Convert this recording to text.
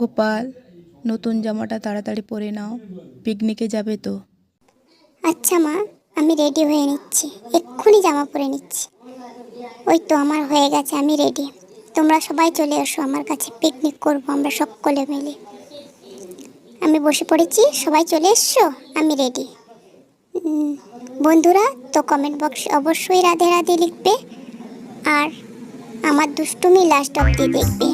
গোপাল, নতুন জামাটা তাড়াতাড়ি পরে নাও, পিকনিকে যাবে তো। আচ্ছা মা, আমি রেডি হয়ে নিচ্ছি, এক্ষুনি জামা পরে নিচ্ছি। ওই তো আমার হয়ে গেছে, আমি রেডি। তোমরা সবাই চলে এসো আমার কাছে, পিকনিক করবো আমরা সকলে মিলে। আমি বসে পড়েছি, সবাই চলে এসছো, আমি রেডি। বন্ধুরা তো কমেন্ট বক্সে অবশ্যই রাধে রাধে লিখবে, আর আমার দুষ্টুমি লাস্ট অব্দি দেখবে।